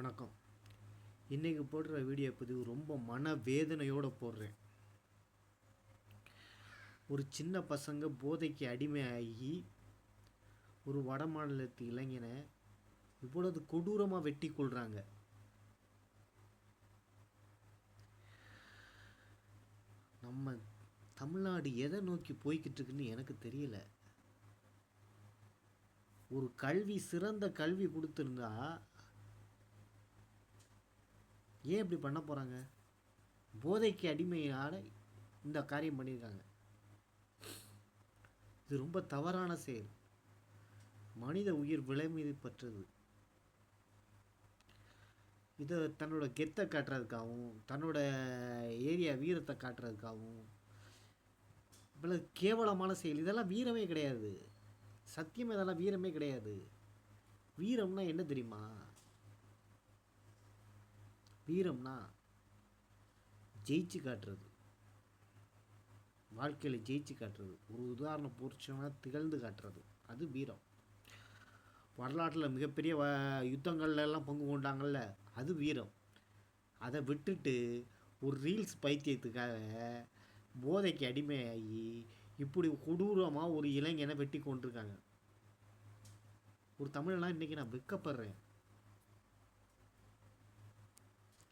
வணக்கம். இன்றைக்கி போடுற வீடியோ பதிவு ரொம்ப மனவேதனையோடு போடுறேன். ஒரு சின்ன பசங்க போதைக்கு அடிமையாகி ஒரு வட மாநிலத்து இளைஞனை இவ்வளவு கொடூரமாக வெட்டி கொள்கிறாங்க. நம்ம தமிழ்நாடு எதை நோக்கி போய்கிட்டு இருக்குன்னு எனக்கு தெரியல. ஒரு சிறந்த கல்வி கொடுத்துருந்தா ஏன் இப்படி பண்ண போகிறாங்க? போதைக்கு அடிமையான இந்த காரியம் பண்ணியிருக்காங்க. இது ரொம்ப தவறான செயல். மனித உயிர் விலை மதிப்பற்றது. இதை தன்னோட கெத்தை காட்டுறதுக்காகவும் தன்னோட ஏரியா வீரத்தை காட்டுறதுக்காகவும் இவ்வளவு கேவலமான செயல். இதெல்லாம் வீரமே கிடையாது. சத்தியமே இதெல்லாம் வீரமே கிடையாது. வீரம்னா என்ன தெரியுமா? வீரம்னா ஜெயிச்சு காட்டுறது, வாழ்க்கையில் ஜெயிச்சு காட்டுறது, ஒரு உதாரண புருஷனாக திகழ்ந்து காட்டுறது, அது வீரம். வரலாற்றில் மிகப்பெரிய யுத்தங்கள்லாம் பங்கு கொண்டாங்கல்ல, அது வீரம். அதை விட்டுட்டு ஒரு ரீல்ஸ் பைத்தியத்துக்காக போதைக்கு அடிமையாகி இப்படி கொடூரமாக ஒரு இளைஞனை வெட்டி கொண்டிருக்காங்க. ஒரு தமிழெல்லாம் இன்றைக்கி நான் வெட்கப்படுறேன்.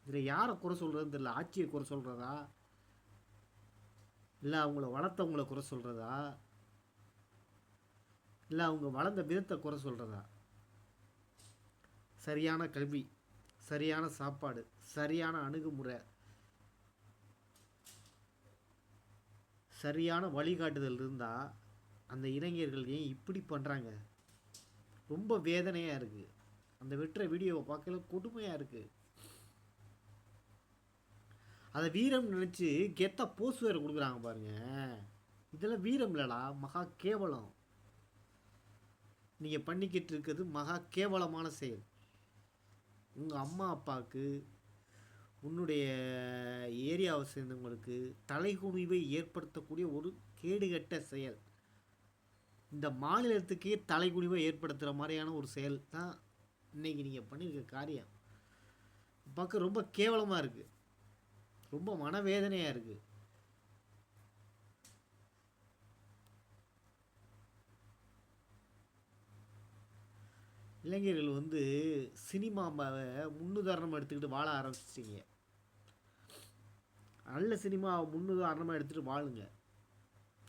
இதில் யாரை குறை சொல்கிறதுன்னு தெரியல. ஆட்சியை குறை சொல்கிறதா, இல்லை அவங்கள வளர்த்தவங்கள குறை சொல்கிறதா, இல்லை அவங்க வளர்ந்த விதத்தை குறை சொல்கிறதா? சரியான கல்வி, சரியான சாப்பாடு, சரியான அணுகுமுறை, சரியான வழிகாட்டுதல் இருந்தால் அந்த இளைஞர்கள் ஏன் இப்படி பண்ணுறாங்க? ரொம்ப வேதனையாக இருக்குது. அந்த வெட்டுற வீடியோவை பார்க்கல கொடுமையாக இருக்குது. அதை வீரம் நினச்சி கெத்தா போஸ் வேறு கொடுக்குறாங்க பாருங்க. இதெல்லாம் வீரம் இல்லடா, மகா கேவலம். நீங்கள் பண்ணிக்கிட்டு இருக்கிறது மகா கேவலமான செயல். உங்கள் அம்மா அப்பாவுக்கு, உன்னுடைய ஏரியாவை சேர்ந்தவங்களுக்கு தலைகுனிவை ஏற்படுத்தக்கூடிய ஒரு கேடுகட்ட செயல். இந்த மாநிலத்துக்கே தலைகுனிவை ஏற்படுத்துகிற மாதிரியான ஒரு செயல் தான் இன்றைக்கி நீங்கள் பண்ணியிருக்க காரியம். பார்க்க ரொம்ப கேவலமாக இருக்குது. ரொம்ப மனவேதனையாக இருக்குது. இளைஞர்கள் சினிமாவை முன்னுதாரணமாக எடுத்துக்கிட்டு வாழ ஆரம்பிச்சிட்டிங்க. நல்ல சினிமாவை முன்னுதாரணமாக எடுத்துகிட்டு வாழுங்க.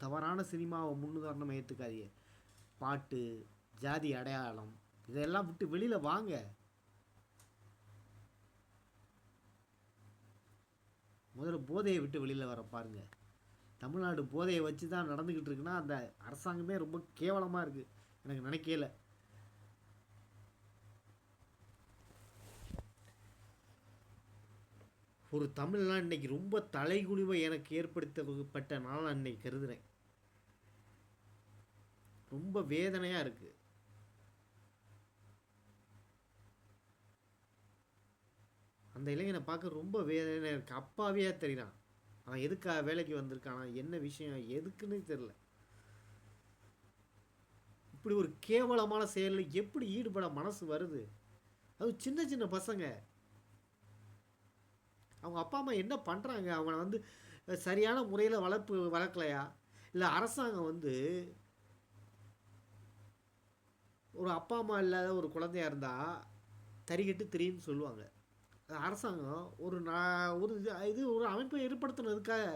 தவறான சினிமாவை முன்னுதாரணமாக ஏற்றுக்காதீங்க. பாட்டு, ஜாதி அடையாளம் இதெல்லாம் விட்டு வெளியில் வாங்க. முதல்ல போதையை விட்டு வெளியில் வர பாருங்க. தமிழ்நாடு போதையை வச்சு தான் நடந்துக்கிட்டு இருக்குன்னா அந்த அரசாங்கமே ரொம்ப கேவலமாக இருக்குது. எனக்கு நினைக்கல. ஒரு தமிழ்லாம் இன்னைக்கு ரொம்ப தலைகுனிவை எனக்கு ஏற்படுத்தப்பட்ட நாள் அன்னைக்கு கருதுகிறேன். ரொம்ப வேதனையாக இருக்குது. அந்த இளைஞனை பார்க்க ரொம்ப வேதனை இருக்குது. அப்பாவியாக தெரிகிறான். அவன் எதுக்காக வேலைக்கு வந்திருக்கானா, என்ன விஷயம் எதுக்குன்னு தெரில. இப்படி ஒரு கேவலமான செயலில் எப்படி ஈடுபட மனசு வருது? அது சின்ன சின்ன பசங்க. அவங்க அப்பா அம்மா என்ன பண்ணுறாங்க? அவனை சரியான முறையில் வளர்க்கலையா? இல்லை அரசாங்கம் ஒரு அப்பா அம்மா இல்லாத ஒரு குழந்தையா இருந்தால் தறிகட்டு தெரியுன்னு சொல்லுவாங்க. அரசாங்கம் ஒரு ஒரு அமைப்பை ஏற்படுத்தினதுக்காக.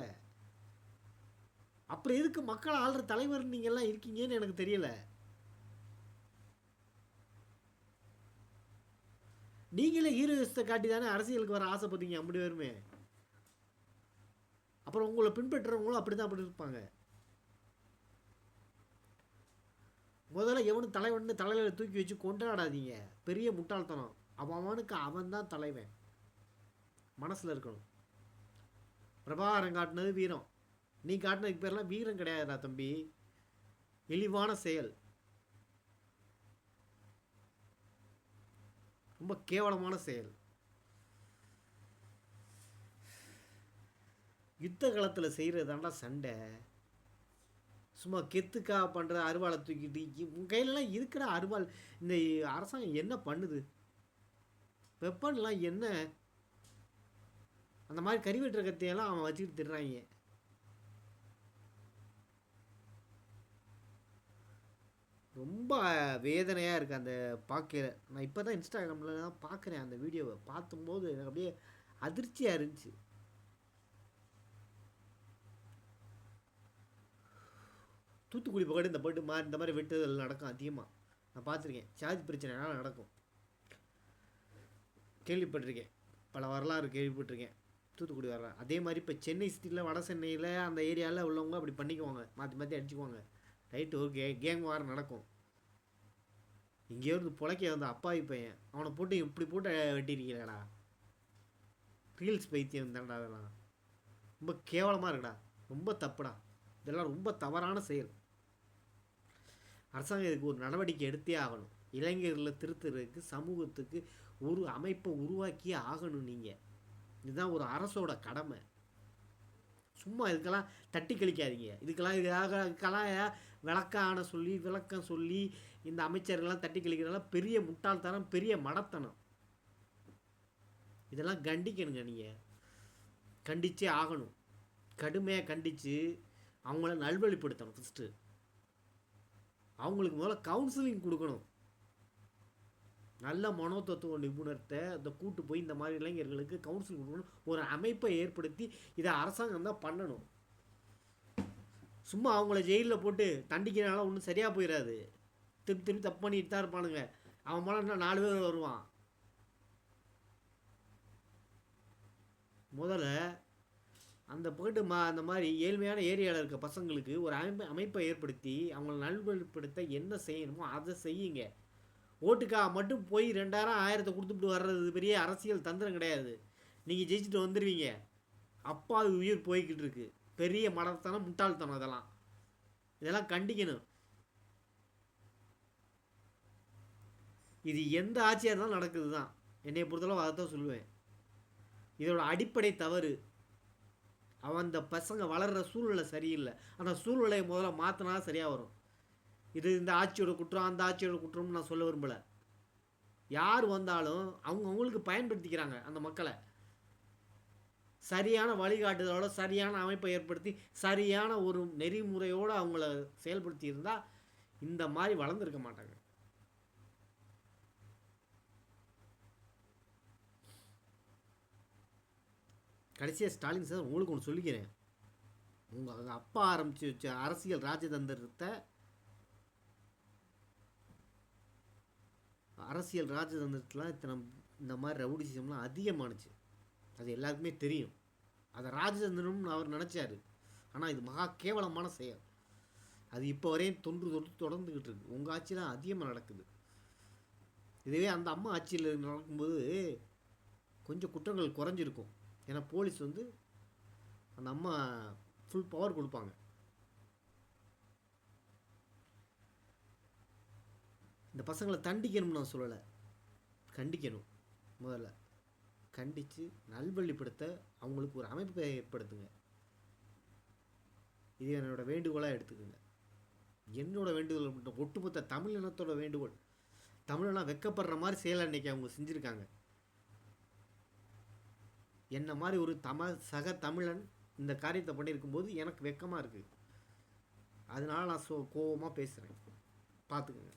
அப்புறம் எதுக்கு மக்களை ஆள்ற தலைவர் நீங்கள்லாம் இருக்கீங்கன்னு எனக்கு தெரியல. நீங்களே ஹீரோயிஸ்ட்டை காட்டி தானே அரசியலுக்கு வர ஆசைப்படுறீங்க. அப்படி வருமே. அப்புறம் உங்களை பின்பற்றுறவங்களும் அப்படி தான் அப்படி இருப்பாங்க. முதல்ல எவனும் தலைவன்னு தலையில் தூக்கி வச்சு கொண்டாடாதீங்க. பெரிய முட்டாள்தனம். அவனுக்கு அவன் தான் தலைவன் மனசில் இருக்கணும். பிரபாகரன் காட்டினது வீரம். நீ காட்டினதுக்கு பேர்லாம் வீரம் கிடையாதுடா தம்பி. இழிவான செயல். ரொம்ப கேவலமான செயல். யுத்த காலத்தில் செய்கிறதாண்டா சண்டை. சும்மா கெத்துக்காக பண்ணுற அருவாளை தூக்கிட்டு உன் கையிலலாம் இருக்கிற அருவாள். இந்த அரசாங்கம் என்ன பண்ணுது? வெப்பன்லாம் என்ன? அந்த மாதிரி கறிவெட்டுற கத்தியெல்லாம் அவன் வச்சுக்கிட்டு திடுறாங்க. ரொம்ப வேதனையாக இருக்குது அந்த பார்க்கல. நான் இப்போ தான் இன்ஸ்டாகிராமில் தான் பார்க்குறேன் அந்த வீடியோவை. பார்க்கும்போது எனக்கு அப்படியே அதிர்ச்சியாக இருந்துச்சு. தூத்துக்குடி பக்கத்து இந்த மாதிரி வெட்டுதல் நடக்கும் அதிகமாக. நான் பார்த்துருக்கேன். சார்ஜ் பிரச்சனைனால நடக்கும், கேள்விப்பட்டிருக்கேன். பல வரலாறு கேள்விப்பட்டிருக்கேன். தூத்துக்குடி வரலாறு அதே மாதிரி இப்போ சென்னை சிட்டியில், வட சென்னையில் அந்த ஏரியாவில் உள்ளவங்க அப்படி பண்ணிக்குவாங்க, மாற்றி மாற்றி அடிச்சுக்குவாங்க. ரைட்டு, ஒரு கேங் வார் நடக்கும். இங்கேயோ இருந்து புழைக்க வந்த அப்பாவி பையன், அவனை போட்டு இப்படி போட்டு வெட்டியிருக்கீங்கடா. ரீல்ஸ் பைத்தியம் தான்டா அதெல்லாம். ரொம்ப கேவலமாக இருக்குடா, ரொம்ப தப்புடா. இதெல்லாம் ரொம்ப தவறான செயல். அரசாங்கம் இதுக்கு ஒரு நடவடிக்கை எடுத்தே ஆகணும். இளைஞர்களை திருத்துறதுக்கு சமூகத்துக்கு ஒரு அமைப்பை உருவாக்கியே ஆகணும். நீங்கள் இதுதான் ஒரு அரசோட கடமை. சும்மா இதுக்கெல்லாம் தட்டி கழிக்காதீங்க. இதுக்கெல்லாம் விளக்கம் சொல்லி இந்த அமைச்சர்கள்லாம் தட்டி கழிக்கிறதெல்லாம் பெரிய முட்டாள்தனம், பெரிய மடத்தனம். இதெல்லாம் கண்டிக்கணுங்க. நீங்கள் கண்டிச்சே ஆகணும். கடுமையாக கண்டித்து அவங்கள நல்வழிப்படுத்தணும். ஃபஸ்ட்டு அவங்களுக்கு முதல்ல கவுன்சிலிங் கொடுக்கணும். நல்ல மனோதத்துவ நிபுணர்கிட்ட இந்த கூட்டு போய் இந்த மாதிரி இளைஞர்களுக்கு கவுன்சிலிங் கொடுக்கணும். ஒரு அமைப்பை ஏற்படுத்தி இதை அரசாங்கம் தான் பண்ணணும். சும்மா அவங்கள ஜெயிலில் போட்டு தண்டிக்கிறனால ஒன்றும் சரியாக போயிடாது. திருப்பி தப்பு பண்ணிட்டு தான் இருப்பானுங்க. அவன் மேலே இன்னும் 4 பேர் வருவான். முதல்ல அந்த போய்ட்டு அந்த மாதிரி ஏழ்மையான ஏரியாவில் இருக்க பசங்களுக்கு ஒரு அமைப்பை ஏற்படுத்தி அவங்கள நல்வழிப்படுத்த என்ன செய்யணுமோ அதை செய்யுங்க. ஓட்டுக்காக மட்டும் போய் 2000 1000 கொடுத்துட்டு வர்றது பெரிய அரசியல் தந்திரம் கிடையாது. நீங்கள் ஜெயிச்சுட்டு வந்துடுவீங்க. அப்பாவி உயிர் போய்கிட்டு இருக்கு. பெரிய மடத்தனம், முட்டாள்தனம். இதெல்லாம் கண்டிக்கணும். இது எந்த ஆட்சியாக இருந்தாலும் நடக்குது தான். என்னை பொறுத்தளவு அதை தான் சொல்லுவேன். இதோட அடிப்படை தவறு. அவன் அந்த பசங்க வளர்கிற சூழ்நிலை சரியில்லை. அந்த சூழ்நிலையை முதல்ல மாற்றினா சரியாக வரும். இது இந்த ஆட்சியோட குற்றம், அந்த ஆட்சியோட குற்றம்னு நான் சொல்ல விரும்பலை. யார் வந்தாலும் அவங்களுக்கு பயன்படுத்திக்கிறாங்க அந்த மக்களை. சரியான வழிகாட்டுதலோட சரியான அமைப்பை ஏற்படுத்தி சரியான ஒரு நெறிமுறையோடு அவங்கள செயல்படுத்தி இருந்தால் இந்த மாதிரி வளர்ந்துருக்க மாட்டாங்க. கடைசியாக ஸ்டாலின் சார் உங்களுக்கு ஒன்று சொல்லிக்கிறேன். உங்கள் அப்பா ஆரம்பித்து வச்ச அரசியல் ராஜதந்திரத்தில் இந்த மாதிரி ரவுடிசம்லாம் அதிகமானுச்சு. அது எல்லாருக்குமே தெரியும். அதை ராஜதந்திரம்னு அவர் நினச்சாரு. ஆனால் இது மகா கேவலமான செயல். அது இப்போ வரையும் தொடர்ந்துக்கிட்டு இருக்கு. உங்கள் ஆட்சியில் அதிகமாக நடக்குது. இதுவே அந்த அம்மா ஆட்சியில் நடக்கும்போது கொஞ்சம் குற்றங்கள் குறைஞ்சிருக்கும். ஏன்னா போலீஸ் அந்த அம்மா ஃபுல் பவர் கொடுப்பாங்க. இந்த பசங்களை தண்டிக்கணும்னு நான் சொல்லலை, கண்டிக்கணும். முதல்ல கண்டித்து நல்வழிப்படுத்த அவங்களுக்கு ஒரு அமைப்பை ஏற்படுத்துங்க. இது என்னோட வேண்டுகோளாக எடுத்துக்கோங்க. என்னோட வேண்டுகோள் மட்டும், ஒட்டுமொத்த தமிழ் இனத்தோட வேண்டுகோள். தமிழெல்லாம் வெக்கப்படுற மாதிரி செயலை அன்னைக்கு அவங்க செஞ்சுருக்காங்க. என்ன மாதிரி ஒரு சக தமிழன் இந்த காரியத்தை பண்ணியிருக்கும்போது எனக்கு வெக்கமாக இருக்குது. அதனால நான் கோபமாக பேசுகிறேன். பார்த்துக்குங்க.